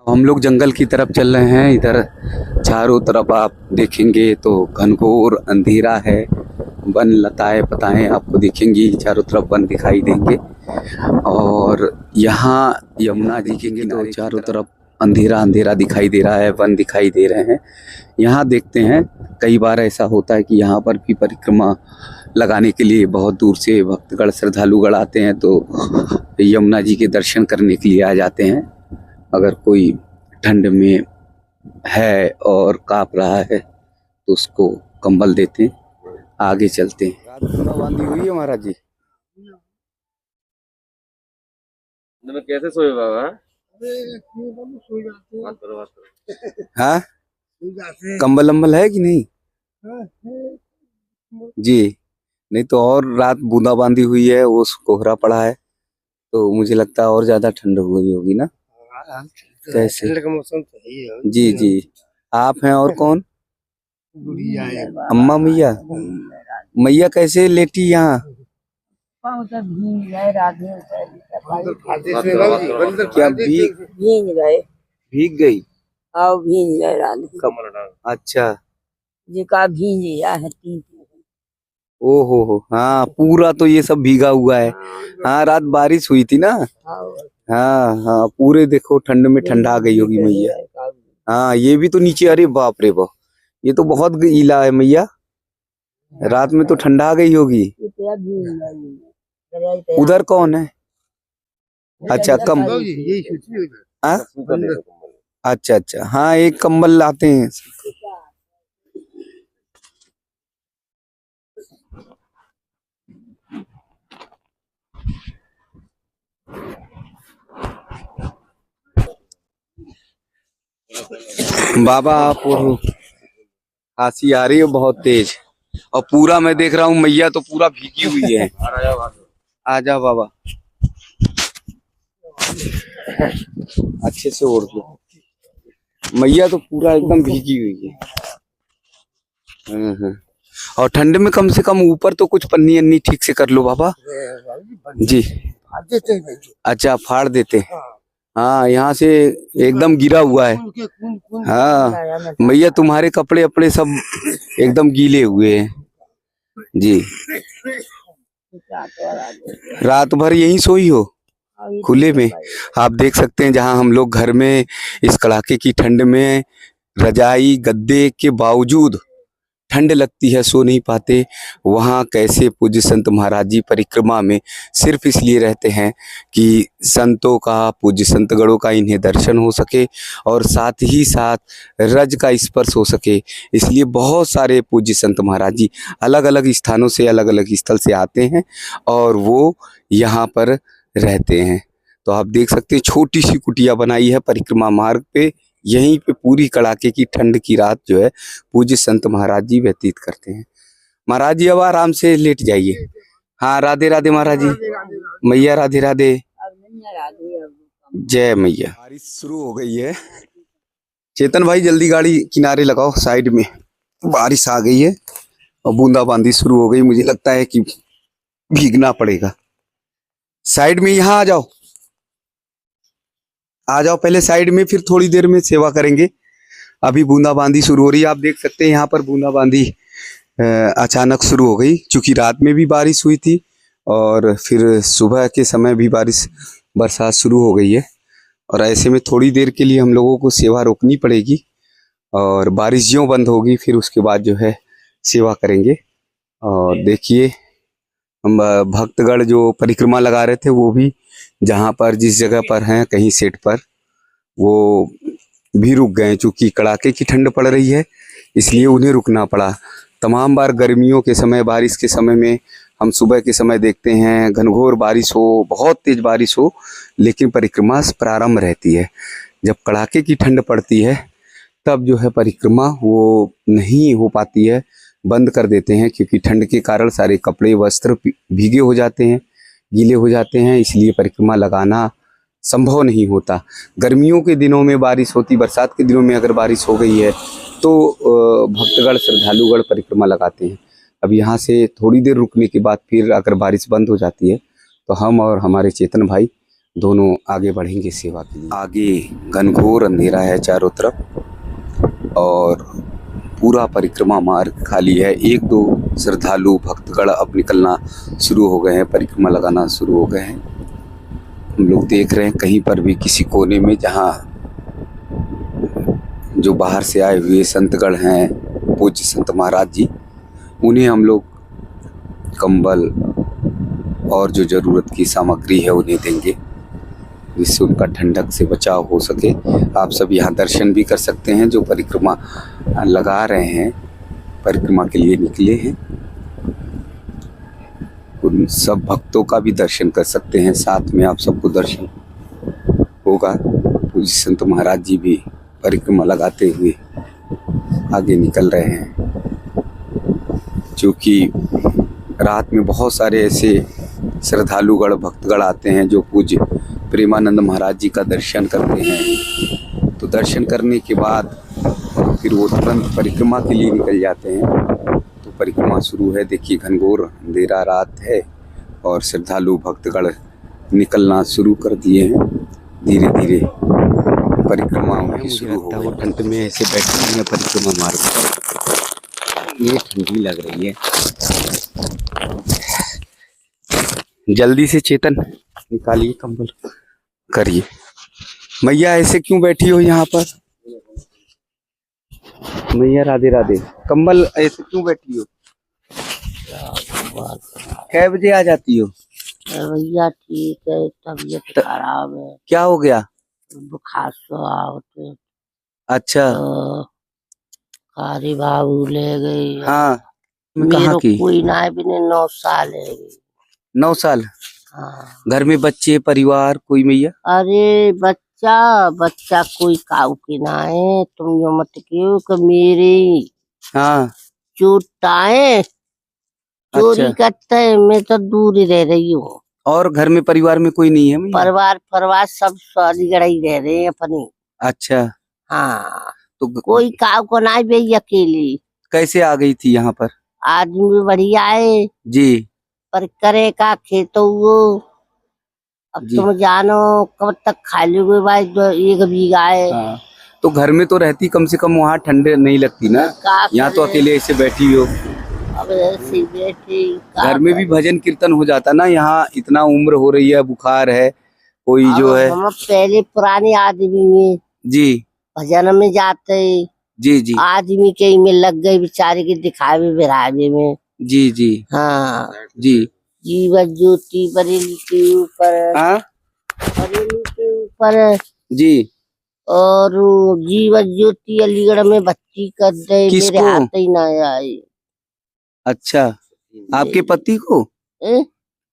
हम लोग जंगल की तरफ चल रहे हैं। इधर चारों तरफ आप देखेंगे तो घनघोर अंधेरा है, वन लताएं पताएं आपको दिखेंगी, चारों तरफ वन दिखाई देंगे। और यहाँ यमुना जी के किनारे चारों तरफ अंधेरा अंधेरा दिखाई दे रहा है, वन दिखाई दे रहे हैं। यहाँ देखते हैं कई बार ऐसा होता है कि यहाँ पर भी परिक्रमा लगाने के लिए बहुत दूर से भक्तगण श्रद्धालुगण आते हैं, तो यमुना जी के दर्शन करने के लिए आ जाते हैं। अगर कोई ठंड में है और काँप रहा है तो उसको कंबल देते हैं। आगे चलते हैं। रात पूरा बांधी हुई है महाराज जी। कैसे सोए बाबा? हाँ, कंबल अम्बल है कि नहीं जी? नहीं तो और रात बूंदाबांदी हुई है, वो कोहरा पड़ा है, तो मुझे लगता है और ज्यादा ठंड हुई होगी ना। कैसे ठंड का मौसम सही है जी जी। आप हैं और कौन? अम्मा मैया। मैया कैसे लेटी यहाँ? क्या भीग गए? भीग गई? आओ भीग गए रात। अच्छा, जिका भीग गया है 3 ओ हो, हाँ पूरा तो ये सब भीगा हुआ है। हाँ, रात बारिश हुई थी ना। हाँ हाँ, पूरे देखो ठंड में ठंडा गई होगी मैया। हाँ, ये भी तो नीचे, अरे बाप रे बाप, ये तो बहुत गीला है मैया, रात में तो ठंडा गई होगी। उधर कौन है? अच्छा कम, हाँ? अच्छा अच्छा, हाँ एक कंबल लाते हैं। बाबा आप खांसी आ रही है बहुत तेज, और पूरा मैं देख रहा हूँ मैया तो पूरा भीगी हुई है। आ जाओ बाबा, अच्छे से ओढ़ लो। मैया तो पूरा एकदम भीगी हुई है। और ठंड में कम से कम ऊपर तो कुछ पन्नी अन्नी ठीक से कर लो बाबा जी। अच्छा, फाड़ देते। हाँ, यहाँ से एकदम गिरा हुआ है। हाँ मैया, तुम्हारे कपड़े अपड़े सब एकदम गीले हुए हैं जी। रात भर यहीं सोई हो खुले में? आप देख सकते हैं जहाँ हम लोग घर में इस कड़ाके की ठंड में रजाई गद्दे के बावजूद ठंड लगती है, सो नहीं पाते, वहाँ कैसे पूज्य संत महाराज जी परिक्रमा में सिर्फ इसलिए रहते हैं कि संतों का, पूज्य संतगणों का इन्हें दर्शन हो सके और साथ ही साथ रज का स्पर्श हो सके। इसलिए बहुत सारे पूज्य संत महाराज जी अलग अलग स्थानों से, अलग अलग स्थल से आते हैं और वो यहाँ पर रहते हैं। तो आप देख सकते हैं छोटी सी कुटिया बनाई है परिक्रमा मार्ग पे, यहीं पे पूरी कड़ाके की ठंड की रात जो है पूज्य संत महाराज जी व्यतीत करते हैं। महाराज जी अब आराम से लेट जाइए। हाँ, राधे राधे महाराज जी। मैया राधे राधे। जय मैया। बारिश शुरू हो गई है। चेतन भाई जल्दी गाड़ी किनारे लगाओ, साइड में बारिश आ गई है और बूंदाबांदी शुरू हो गई। मुझे लगता है कि भीगना पड़ेगा। साइड में यहाँ आ जाओ पहले साइड में, फिर थोड़ी देर में सेवा करेंगे। अभी बूंदाबांदी शुरू हो रही है। आप देख सकते हैं यहाँ पर बूंदाबांदी अचानक शुरू हो गई, क्योंकि रात में भी बारिश हुई थी और फिर सुबह के समय भी बरसात शुरू हो गई है। और ऐसे में थोड़ी देर के लिए हम लोगों को सेवा रोकनी पड़ेगी और बारिश ज्यों बंद होगी फिर उसके बाद जो है सेवा करेंगे। और देखिए हम भक्तगण जो परिक्रमा लगा रहे थे वो भी जहाँ पर जिस जगह पर हैं कहीं सेट पर, वो भी रुक गए। चूँकि कड़ाके की ठंड पड़ रही है इसलिए उन्हें रुकना पड़ा। तमाम बार गर्मियों के समय, बारिश के समय में हम सुबह के समय देखते हैं घनघोर बारिश हो, बहुत तेज बारिश हो, लेकिन परिक्रमा प्रारंभ रहती है। जब कड़ाके की ठंड पड़ती है तब जो है परिक्रमा वो नहीं हो पाती है, बंद कर देते हैं, क्योंकि ठंड के कारण सारे कपड़े वस्त्र भीगे हो जाते हैं, गीले हो जाते हैं, इसलिए परिक्रमा लगाना संभव नहीं होता। गर्मियों के दिनों में बारिश होती, बरसात के दिनों में अगर बारिश हो गई है तो भक्तगण श्रद्धालुगण परिक्रमा लगाते हैं। अब यहाँ से थोड़ी देर रुकने के बाद फिर अगर बारिश बंद हो जाती है तो हम और हमारे चेतन भाई दोनों आगे बढ़ेंगे सेवा के लिए। आगे घनघोर अंधेरा है चारों तरफ और पूरा परिक्रमा मार्ग खाली है। एक दो श्रद्धालु भक्तगण अब निकलना शुरू हो गए हैं, परिक्रमा लगाना शुरू हो गए हैं। हम लोग देख रहे हैं कहीं पर भी किसी कोने में जहाँ जो बाहर से आए हुए संतगण हैं, पूज्य संत महाराज जी, उन्हें हम लोग कंबल और जो ज़रूरत की सामग्री है उन्हें देंगे, जिससे उनका ठंडक से बचाव हो सके। आप सब यहाँ दर्शन भी कर सकते हैं, जो परिक्रमा लगा रहे हैं, परिक्रमा के लिए निकले हैं, उन सब भक्तों का भी दर्शन कर सकते हैं। साथ में आप सबको दर्शन होगा। पूज्य संत महाराज जी भी परिक्रमा लगाते हुए आगे निकल रहे हैं, क्योंकि रात में बहुत सारे ऐसे श्रद्धालुगण भक्तगण आते हैं जो पूज्य प्रेमानंद महाराज जी का दर्शन करते हैं। तो दर्शन करने के बाद फिर वो तुरंत परिक्रमा के लिए निकल जाते हैं। तो परिक्रमा शुरू है। देखिए घनघोर अंधेरा रात है और श्रद्धालु भक्तगण निकलना शुरू कर दिए हैं। धीरे धीरे परिक्रमा उनकी शुरू हो गई। ठंड में ऐसे बैठे हैं परिक्रमा मार्ग पर, ये ठंडी लग रही है। जल्दी से चेतन निकालिए कंबल, करिए। मैया ऐसे क्यों बैठी हो यहाँ पर? मैया राधे राधे। कंबल ऐसे क्यों बैठी हो? कै बजे आ जाती हो? भैया ठीक है, तबीयत खराब है। क्या हो गया? बुखार से आवते अच्छा। तो कारी बाबू ले गई। हाँ, मेरे कहाँ की? कोई ना भी नहीं, 9 साल है। 9 साल? हाँ। घर में बच्चे परिवार कोई मैया? अरे बच्चा कोई काऊ के ना है, तुम जो मत क्यों कि मेरे हाँ। चोटाए चोरी अच्छा। करते हैं, मैं तो दूर ही रह रही हूँ। और घर में परिवार में कोई नहीं है मैया? परिवार सब अलीगढ़ ही रह रहे हैं अपनी। अच्छा। हाँ, तो कोई काऊ को ना भी अकेली। कैसे आ गई थी यहाँ पर? आदमी बढ़िया है जी पर करे का खेतो वो। अब जी। तुम जानो कब तक खा लोगे भाई, जो 1 बीघा है। हाँ। तो घर में तो रहती, कम से कम वहाँ ठंडे नहीं लगती ना? यहाँ तो अकेले ऐसे बैठी हो। अब ऐसे बैठी घर में भी भजन कीर्तन हो जाता ना। यहाँ इतना उम्र हो रही है, बुखार है, कोई जो है। हम पहले पुराने आदमी में जी भजन में जाते, जी जी आदमी के में लग गई बेचारे के दिखावे बिरावे में। जी जी हाँ जी। जीवन ज्योति बरेली के ऊपर, हाँ बरेली के ऊपर जी। और जीवन ज्योति अलीगढ़ में भर्ती कर दे, मेरे किसको? हाथ ही ना आए। अच्छा, आपके पति को?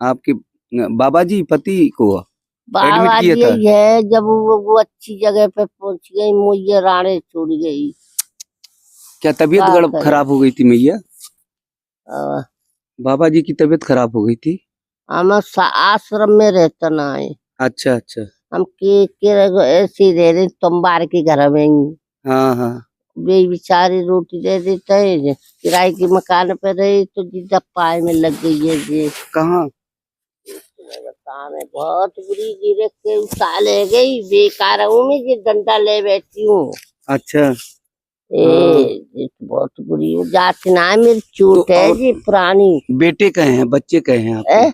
आपके बाबा जी पति को बाबा एडमिट किया था? यही है, जब वो अच्छी जगह पे पहुंच गई, मुझे राणे छोड़ गई। क्या तबीयत क्या करें? खराब हो गई थी मैया? अ, बाबा जी की तबीयत खराब हो गई थी? हम आश्रम में रहता ना है। अच्छा अच्छा। हम के ऐसे ही रह रहे, तुम बार के घर में ही। हाँ हाँ। वे बेचारे रोटी दे देते है, किराए के मकान पे रहे तो जिद्दा पाए में लग गई है जी। कहाँ? में बहुत बुरी गिरे के उठा ले गई, बेकार हूँ मैं, ये डंडा ले बैठी हूँ। अच्छा। ये तो बहुत बुरी जाति ना है, मेरी चोट तो है जी पुरानी। बेटे कहे हैं, बच्चे कहे हैं आपके?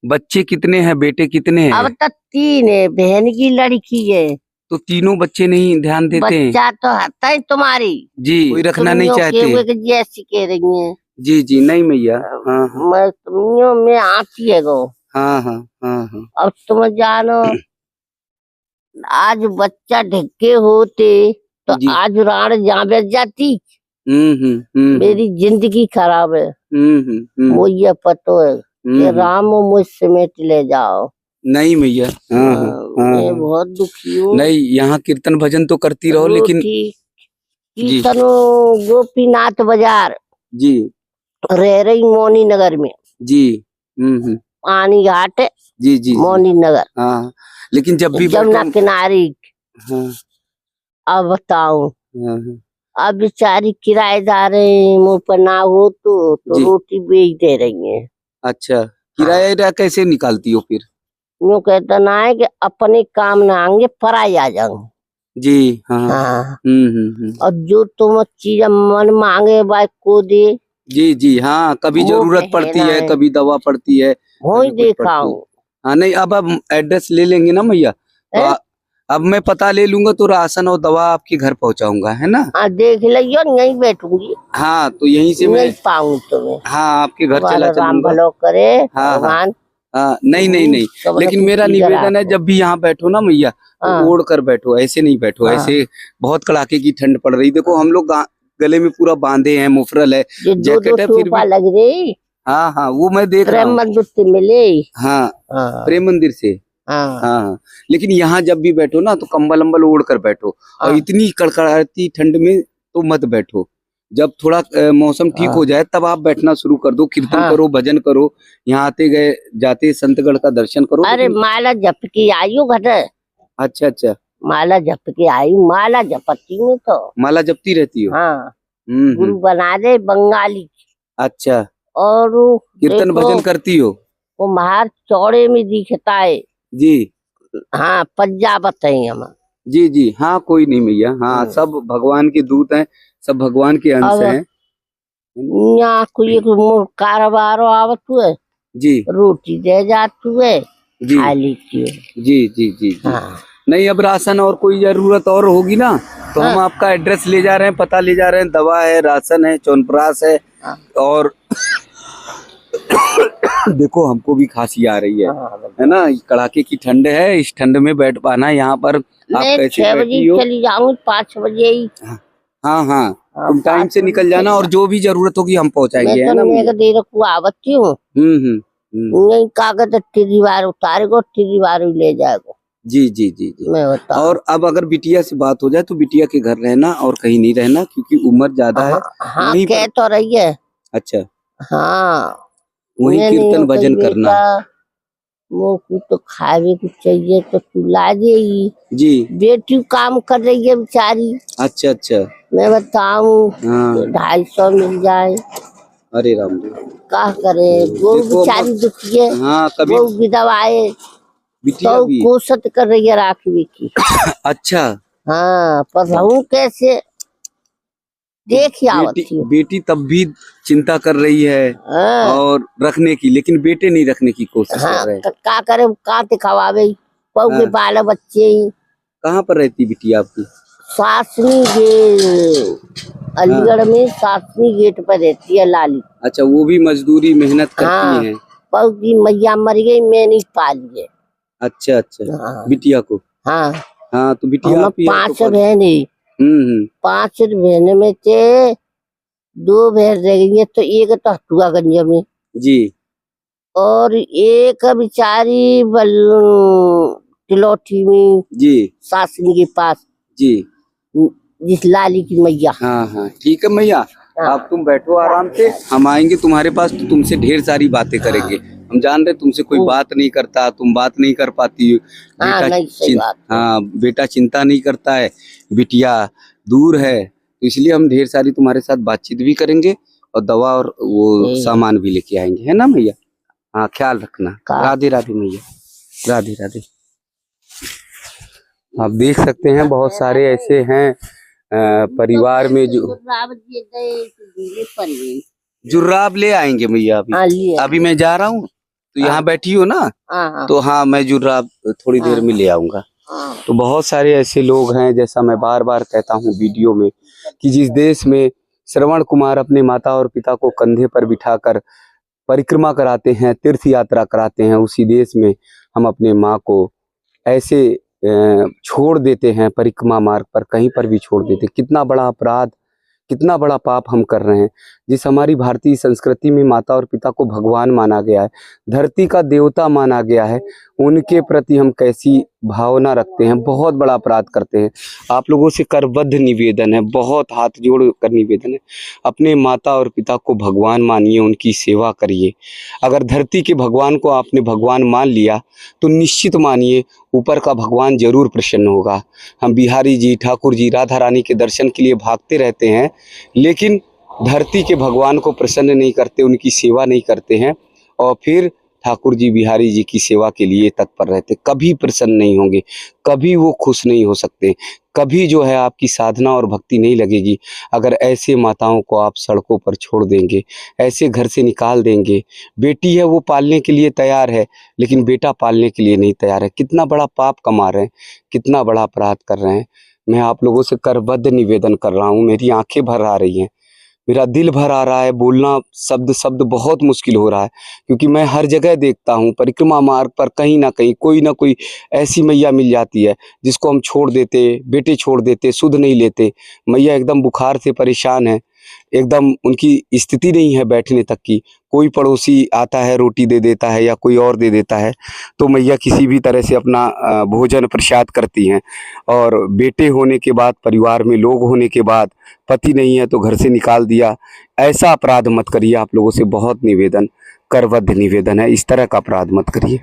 बच्चे कितने हैं, बेटे कितने हैं? अब तक 3 है, बहन की लड़की है। तो तीनों बच्चे नहीं ध्यान देते हैं? बच्चा तो हता है तुम्हारी जी, कोई रखना नहीं चाहते? जैसी कह रही है। जी जी, नहीं मैया। हाँ हाँ मैं तुमियों में आती है गो। हाँ हाँ हाँ हाँ। अब तुम जानो, आज बच्चा ढके होते तो जी। आज राण जहाँ बैठ जाती। मेरी जिंदगी खराब है, मुझे पतो है कि राम मुझ समेट ले जाओ। नहीं मैया। हाँ हाँ मैं हाँ। बहुत दुखी हूँ। नहीं, यहाँ कीर्तन भजन तो करती रहो, लेकिन कीर्तन गोपीनाथ बाजार जी रह रही मोनी नगर में। जी। पानी घाट जी जी मोनी नगर। हाँ, लेकिन जब भी जमुना किनारे। हाँ अब बताओ, हाँ हाँ। अब बेचारी किराएदार मुँह पर ना हो तो जी। रोटी बेच दे रही है। अच्छा, किराया कैसे निकालती हो फिर? यूं कहता ना है कि अपने काम ना आएंगे पराई आ जाएंगे। जी हाँ। हाँ। और जो तुम चीज मन मांगे भाई को दे। जी जी हाँ, कभी वो जरूरत पड़ती कहना है, है। कभी दवा पड़ती है, वही कभी कुछ देखा पड़ती है। हूँ। हाँ नहीं, अब हम एड्रेस ले लेंगे ना मैया, तो हैं? अब मैं पता ले लूंगा तो राशन और दवा आपके घर पहुंचाऊंगा, है ना। हाँ देख लियो, यहीं बैठूंगी, हाँ तो यहीं से मैं, नहीं पाऊँ तुम्हें। हाँ आपके घर तुम्हारा चला राम चलूंगा। भलो करे हाँ हाँ भगवान। हाँ, नहीं नहीं नहीं, सबने लेकिन कुछ मेरा चीज़ निवेदन है राखो। जब भी यहाँ बैठो ना मैया, तो हाँ। ओढ़ कर बैठो, ऐसे नहीं बैठो। हाँ। ऐसे बहुत कड़ाके की ठंड पड़ रही, देखो हम लोग गले में पूरा बांधे हैं, मुफरल है, ये दो जैकेट है, फिर टोपा भी। लग रही। हाँ हाँ, वो मैं देख रहा प्रेम हूँ। मंदिर से मिले। हाँ, हाँ। प्रेम मंदिर से। हाँ। हाँ हाँ, लेकिन यहाँ जब भी बैठो ना तो कंबल अम्बल ओढ़ कर बैठो, और हाँ। इतनी कड़कड़ाती ठंड में तो मत बैठो। जब थोड़ा मौसम ठीक हो जाए तब आप बैठना शुरू कर दो, कीर्तन हाँ। करो, भजन करो, यहाँ आते गए जाते संतगढ़ का दर्शन करो। अरे लेकिन माला जप के आयु घट। अच्छा अच्छा, माला जप के आयु, माला जपती हूँ तो। माला जपती रहती हो। हाँ। गुरु बना दे बंगाली। अच्छा, और कीर्तन देखो, भजन करती हो। वो महार चौड़े में दिखता है। जी हाँ पंजाबत है हम। जी जी हाँ, कोई नहीं मैया, हाँ सब भगवान के दूत हैं, सब भगवान के अंश अब हैं। यहाँ कोई एक कारोबार आवत हुए, जी रोटी दे जाती हुए, जी खा लेती है। जी जी जी जी। हाँ। नहीं, अब राशन और कोई जरूरत और होगी ना तो हम हाँ। आपका एड्रेस ले जा रहे हैं, पता ले जा रहे हैं, दवा है, राशन है, च्यवनप्राश है। हाँ। और देखो हमको भी खांसी आ रही हाँ, है ना, कड़ाके की ठंड है, इस ठंड में बैठ पाना यहाँ पर, आप मैं कैसे 6 बजे बैठी हो। चली जाऊँ, 5 बजे ही। हाँ हाँ, तुम टाइम 5 से बजे निकल जाना, और जो भी जरूरत होगी हम मैं पहुंचाएंगे, है तो ना नेक भैया। देर को आवती हूँ। नहीं कागज दीवार उतारेगो, दीवार ले जाएगो। जी जी जी जी। मैं बता। और अब अगर बिटिया से बात हो जाए तो बिटिया के घर रहना और कहीं नहीं रहना, क्योंकि उम्र ज्यादा है। हाँ वहीं कह पर, तो रही है। अच्छा, हाँ वहीं मैं कीर्तन नहीं भजन करना। वो कुछ तो खावे कुछ चाहिए तो तू ला जाएगी। जी, बेटी काम कर रही है बेचारी। अच्छा अच्छा, मैं बताऊं हाँ, 250 मिल जाए, अरे राम जी। क्या करे, वो देखो बेचारी दुखी है। हाँ, कभी वो विधवाए बिटिया तो भी। कोशिश कर रही है राखवी की। अच्छा, हाँ पर रहूं कैसे, देख आवत बेटी हूँ। बेटी तब भी चिंता कर रही है हाँ। और रखने की, लेकिन बेटे नहीं रखने की कोशिश कर हाँ रहे हैं। क्या करे, काते खवावे पौ के हाँ। बाल बच्चे ही। कहाँ पर रहती बिटिया आपकी। सासनी गेट, अलीगढ़ में सासनी गेट पर रहती है लाली। अच्छा, वो भी मजदूरी मेहनत करती हाँ। हैं। पौ की मैया मर गई, मैं नहीं पाली है। अच्छा अच्छा, हाँ। बिटिया को। हाँ हाँ तो बिटिया हम आपकी है 5 तो बहन है। 5 बहन में से 2 बहन रह गई है, तो एक तो हटुआगंज में, जी और एक बेचारी तिलौठी में जी सासनी के पास, जी। जिस लाली की मैया। हाँ हाँ ठीक है मैया, हाँ। आप तुम बैठो आराम से, हम आएंगे तुम्हारे पास तो तुमसे ढेर सारी बातें करेंगे। हम जान रहे तुमसे कोई बात नहीं करता, तुम बात नहीं कर पाती हो। हाँ नहीं सही बात है। हाँ बेटा चिंता नहीं करता है, बिटिया दूर है, तो इसलिए हम ढेर सारी तुम्हारे साथ बातचीत भी करेंगे और दवा और वो सामान भी लेके आएंगे, है ना मैया। हाँ ख्याल रखना। राधे राधे मैया, राधे राधे। आप देख सकते हैं बहुत सारे ऐसे हैं परिवार में जो जुर्राब ले आएंगे मैया। अभी मैं जा रहा हूँ तो यहाँ बैठी हो ना, तो हाँ मैं जुर्राब थोड़ी देर में ले आऊंगा। तो बहुत सारे ऐसे लोग हैं, जैसा मैं बार बार कहता हूँ वीडियो में, कि जिस देश में श्रवण कुमार अपने माता और पिता को कंधे पर बिठाकर परिक्रमा कराते हैं, तीर्थ यात्रा कराते हैं, उसी देश में हम अपने माँ को ऐसे छोड़ देते हैं परिक्रमा मार्ग पर, कहीं पर भी छोड़ देते। कितना बड़ा अपराध, कितना बड़ा पाप हम कर रहे हैं। जिस हमारी भारतीय संस्कृति में माता और पिता को भगवान माना गया है, धरती का देवता माना गया है, उनके प्रति हम कैसी भावना रखते हैं, बहुत बड़ा अपराध करते हैं। आप लोगों से करबद्ध निवेदन है, बहुत हाथ जोड़ कर निवेदन है, अपने माता और पिता को भगवान मानिए, उनकी सेवा करिए। अगर धरती के भगवान को आपने भगवान मान लिया तो निश्चित मानिए ऊपर का भगवान जरूर प्रसन्न होगा। हम बिहारी जी, ठाकुर जी, राधा रानी के दर्शन के लिए भागते रहते हैं, लेकिन धरती के भगवान को प्रसन्न नहीं करते, उनकी सेवा नहीं करते हैं, और फिर ठाकुर जी बिहारी जी की सेवा के लिए तत्पर रहते, कभी प्रसन्न नहीं होंगे, कभी वो खुश नहीं हो सकते, कभी जो है आपकी साधना और भक्ति नहीं लगेगी अगर ऐसे माताओं को आप सड़कों पर छोड़ देंगे, ऐसे घर से निकाल देंगे। बेटी है वो पालने के लिए तैयार है, लेकिन बेटा पालने के लिए नहीं तैयार है। कितना बड़ा पाप कमा रहे हैं, कितना बड़ा अपराध कर रहे हैं। मैं आप लोगों से करबद्ध निवेदन कर रहा हूँ, मेरी आंखें भर आ रही हैं, मेरा दिल भर आ रहा है, बोलना शब्द शब्द बहुत मुश्किल हो रहा है, क्योंकि मैं हर जगह देखता हूँ परिक्रमा मार्ग पर कहीं ना कोई ऐसी मैया मिल जाती है जिसको हम छोड़ देते, बेटे छोड़ देते, सुध नहीं लेते। मैया एकदम बुखार से परेशान है, एकदम उनकी स्थिति नहीं है बैठने तक की। कोई पड़ोसी आता है रोटी दे देता है या कोई और दे देता है, तो मैया किसी भी तरह से अपना भोजन प्रसाद करती हैं। और बेटे होने के बाद, परिवार में लोग होने के बाद, पति नहीं है तो घर से निकाल दिया। ऐसा अपराध मत करिए, आप लोगों से बहुत निवेदन, करबद्ध निवेदन है, इस तरह का अपराध मत करिए।